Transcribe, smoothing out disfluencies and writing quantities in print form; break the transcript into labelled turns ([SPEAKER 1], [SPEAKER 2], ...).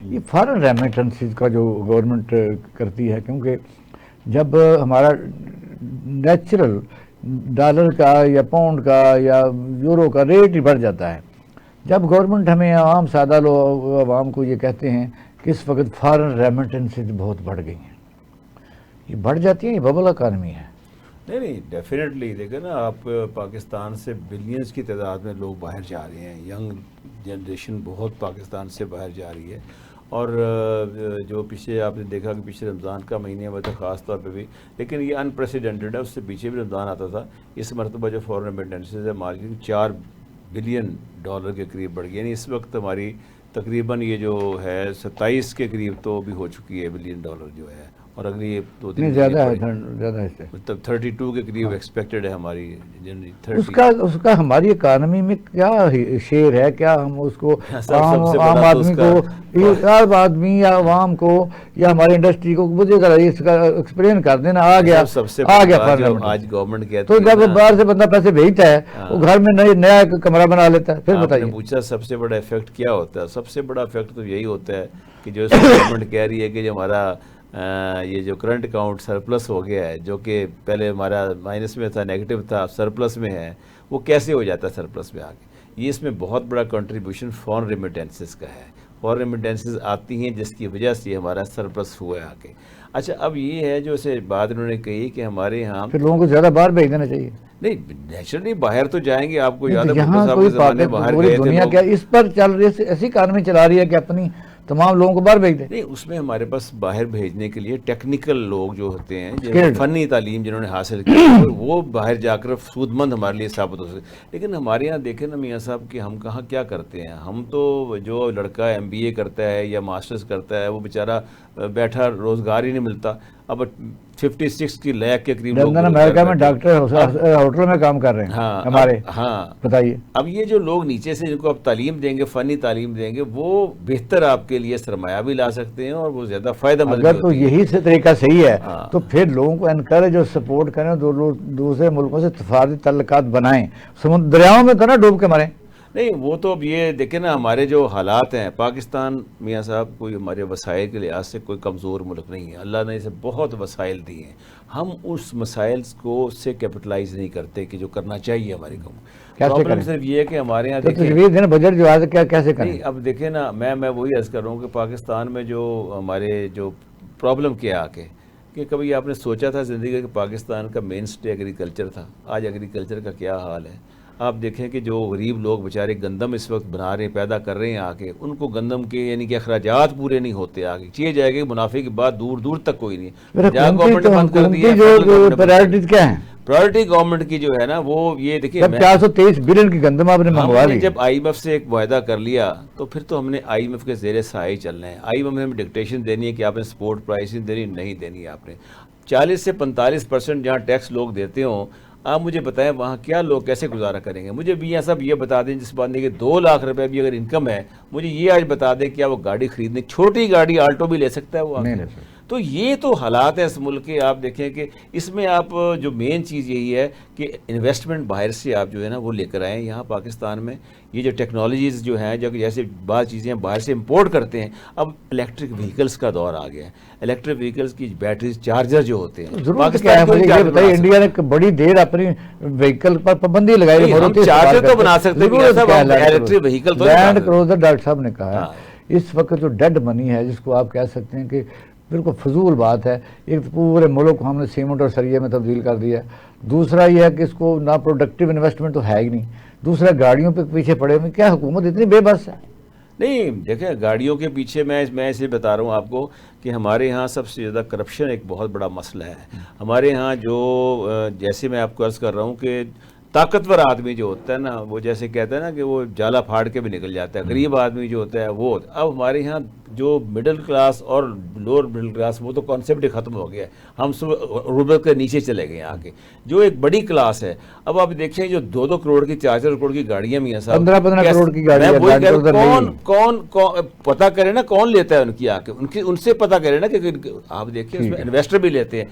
[SPEAKER 1] یہ foreign remittances کا جو گورنمنٹ کرتی ہے، کیونکہ جب ہمارا نیچرل ڈالر کا یا پاؤنڈ کا یا یورو کا ریٹ ہی بڑھ جاتا ہے، جب گورنمنٹ ہمیں عام سادہ لوگ عوام کو یہ کہتے ہیں کہ اس وقت فارن ریمیٹنسز بہت بڑھ گئی ہیں، یہ بڑھ جاتی ہیں، یہ ببل اکانومی ہے۔
[SPEAKER 2] نہیں ڈیفینیٹلی دیکھیں نا، آپ پاکستان سے بلینز کی تعداد میں لوگ باہر جا رہے ہیں، ینگ جنریشن بہت پاکستان سے باہر جا رہی ہے، اور جو پیچھے آپ نے دیکھا کہ پیچھے رمضان کا مہینے ہوا تھا خاص طور پہ بھی، لیکن یہ انپریسیڈنٹڈ ہے، اس سے پیچھے بھی رمضان آتا تھا، اس مرتبہ جو فورن ریمیٹنسز ہے مارکیٹ $4 بلین کے قریب بڑھ گئی، یعنی اس وقت ہماری تقریباً یہ جو ہے 27 کے قریب تو بھی ہو چکی ہے بلین ڈالر جو ہے، اور اگلی 2-3
[SPEAKER 1] زیادہ ہے، زیادہ ہے،
[SPEAKER 2] مطلب 32 کے قریب ایکسپیکٹڈ ہے ہماری جنرلی 30۔
[SPEAKER 1] اس کا ہماری اکانومی میں کیا شیئر ہے، کیا ہم اس کو عام آدمی کو، عام آدمی یا عوام کو یا ہماری انڈسٹری کو مجھے ذرا اس کا ایکسپلین کر دینا۔ آ گیا
[SPEAKER 2] آج گورنمنٹ کہتی
[SPEAKER 1] تو جب باہر سے بندہ پیسے بھیجتا ہے وہ گھر میں نیا کمرہ بنا لیتا ہے، پھر بتائیے
[SPEAKER 2] پوچھا سب سے بڑا افیکٹ کیا ہوتا ہے؟ سب سے بڑا افیکٹ تو یہی ہوتا ہے کہ جو گورنمنٹ کہہ رہی ہے کہ جو ہمارا یہ جو کرنٹ اکاؤنٹ سرپلس ہو گیا ہے، جو کہ پہلے ہمارا مائنس میں تھا، نیگیٹو تھا، سرپلس میں ہے، وہ کیسے ہو جاتا ہے سرپلس میں آ کے؟ یہ اس میں بہت بڑا کنٹریبیوشن فارن ریمیٹنسز کا ہے، فارن ریمیٹنسز آتی ہیں جس کی وجہ سے ہمارا سرپلس ہوا ہے آ کے۔ اچھا اب یہ ہے جو اسے بات انہوں نے کہی کہ ہمارے یہاں
[SPEAKER 1] پھر لوگوں کو زیادہ باہر بھیج دینا چاہیے۔
[SPEAKER 2] نہیں نیچرلی باہر تو جائیں گے، آپ کو یاد ہے
[SPEAKER 1] یہاں کوئی پوری دنیا کیا اس پر چل رہی ہے، ایسی اکانومی چلا رہی ہے کہ اپنی تمام لوگوں کو باہر بھیج دیں۔
[SPEAKER 2] نہیں اس میں ہمارے پاس باہر بھیجنے کے لیے ٹیکنیکل لوگ جو ہوتے ہیں، فنی تعلیم جنہوں نے حاصل کی، وہ باہر جا کر سود مند ہمارے لیے ثابت ہو سکتے، لیکن ہمارے یہاں دیکھیں نا میاں صاحب کہ ہم کہاں کیا کرتے ہیں، ہم تو جو لڑکا MBA کرتا ہے یا ماسٹرز کرتا ہے وہ بیچارہ بیٹھا روزگار ہی نہیں ملتا۔ اب 56 لاکھ کے قریب
[SPEAKER 1] لندن امریکہ میں ڈاکٹر ہوٹل میں کام کر رہے ہیں ہمارے،
[SPEAKER 2] ہاں
[SPEAKER 1] بتائیے۔
[SPEAKER 2] اب یہ جو لوگ نیچے سے ان کو آپ تعلیم دیں گے، فنی تعلیم دیں گے، وہ بہتر آپ کے لیے سرمایہ بھی لا سکتے ہیں اور وہ زیادہ فائدہ مند۔
[SPEAKER 1] اگر تو یہی سے طریقہ صحیح ہے تو پھر لوگوں کو انکریج اور سپورٹ کریں، دوسرے ملکوں سے تفاعلی تعلقات بنائیں، دریاؤں میں تو نہ ڈوب کے مریں۔
[SPEAKER 2] نہیں وہ تو اب یہ دیکھیں نا، ہمارے جو حالات ہیں، پاکستان میاں صاحب کوئی ہمارے وسائل کے لحاظ سے کوئی کمزور ملک نہیں ہے، اللہ نے اسے بہت وسائل دیے ہیں، ہم اس مسائل کو سے کیپٹلائز نہیں کرتے کہ جو کرنا چاہیے ہماری قوم۔ پرابلم صرف یہ ہے کہ ہمارے یہاں
[SPEAKER 1] دیکھیں بجٹ جو آج کیسے کریں۔
[SPEAKER 2] اب دیکھیں نا، میں وہی عرض کر رہا ہوں کہ پاکستان میں جو ہمارے جو پرابلم کیا آ کے کہ کبھی آپ نے سوچا تھا زندگی کہ پاکستان کا مین اسٹے ایگریکلچر تھا؟ آج ایگریکلچر کا کیا حال ہے؟ آپ دیکھیں کہ جو غریب لوگ بیچارے گندم اس وقت بنا رہے ہیں، پیدا کر رہے ہیں آ کے، ان کو گندم کے یعنی کہ اخراجات پورے نہیں ہوتے آگے، چیے جائے گا منافع کی بات دور دور تک کوئی نہیں۔
[SPEAKER 1] پرائرٹیز کیا ہیں؟
[SPEAKER 2] پرائرٹی گورنمنٹ کی جو ہے نا وہ یہ دیکھیے
[SPEAKER 1] 423 بلین کی گندم آپ نے منگوا لی۔
[SPEAKER 2] جب IMF سے ایک معاہدہ کر لیا تو پھر تو ہم نے IMF کے زیر سایہ چلنا ہے، IMF نے ہمیں ڈکٹیشن دینی ہے کہ آپ نے سپورٹ پرائسنگ دینی نہیں دینی ہے، آپ نے 40 سے 45% جہاں ٹیکس لوگ دیتے ہوں، آپ مجھے بتائیں وہاں کیا لوگ کیسے گزارا کریں گے؟ مجھے بھی صاحب یہ بتا دیں جس بات نہیں کہ 2 لاکھ روپے بھی اگر انکم ہے، مجھے یہ آج بتا دیں کیا وہ گاڑی خریدنے، چھوٹی گاڑی آلٹو بھی لے سکتا ہے وہ؟ تو یہ تو حالات ہیں اس ملک کے۔ آپ دیکھیں کہ اس میں آپ جو مین چیز یہی ہے کہ انویسٹمنٹ باہر سے آپ جو ہے نا وہ لے کر آئیں یہاں پاکستان میں۔ یہ جو ٹیکنالوجیز جو ہیں، جو جیسے بعض چیزیں باہر سے امپورٹ کرتے ہیں، اب الیکٹرک وہیکلز کا دور آ گیا ہے، الیکٹرک وہیکلز کی بیٹریز چارجر جو ہوتے ہیں
[SPEAKER 1] پاکستان انڈیا نے بڑی دیر اپنی وہیکل پر پابندی لگائی،
[SPEAKER 2] چارجر تو بنا سکتے ہیں، الیکٹرک وہیکل تو
[SPEAKER 1] لینڈ کروزر ڈاکٹر صاحب نے کہا اس وقت جو ڈیڈ منی ہے جس کو آپ کہہ سکتے ہیں کہ بالکل فضول بات ہے، ایک تو پورے ملک کو ہم نے سیمنٹ اور سریے میں تبدیل کر دیا، دوسرا یہ ہے کہ اس کو نہ پروڈکٹیو انویسٹمنٹ تو ہے ہی نہیں، دوسرا گاڑیوں پہ پیچھے پڑے ہوئے، کیا حکومت اتنی بے بس ہے؟
[SPEAKER 2] نہیں دیکھیں گاڑیوں کے پیچھے میں اسے بتا رہا ہوں آپ کو کہ ہمارے یہاں سب سے زیادہ کرپشن ایک بہت بڑا مسئلہ ہے ہمارے یہاں، جو جیسے میں آپ کو عرض کر رہا ہوں کہ طاقتور آدمی جو ہوتا ہے نا وہ جیسے کہتا ہے نا کہ وہ جالا پھاڑ کے بھی نکل جاتا ہے، غریب آدمی جو ہوتا ہے وہ، اب ہمارے یہاں جو مڈل کلاس اور لوور مڈل کلاس وہ تو کانسیپٹ ہی ختم ہو گیا ہے، ہم سب غربت کے نیچے چلے گئے آگے۔ جو ایک بڑی کلاس ہے، اب آپ دیکھیں جو 2-2 کروڑ کی 4-4 کروڑ کی گاڑیاں میاں صاحب،
[SPEAKER 1] 15 کروڑ کی گاڑیاں،
[SPEAKER 2] کون پتہ کرے نا کون لیتا ہے ان کی آ کے، ان سے پتہ کرے نا کہ آپ دیکھیں اس میں انویسٹر بھی لیتے ہیں۔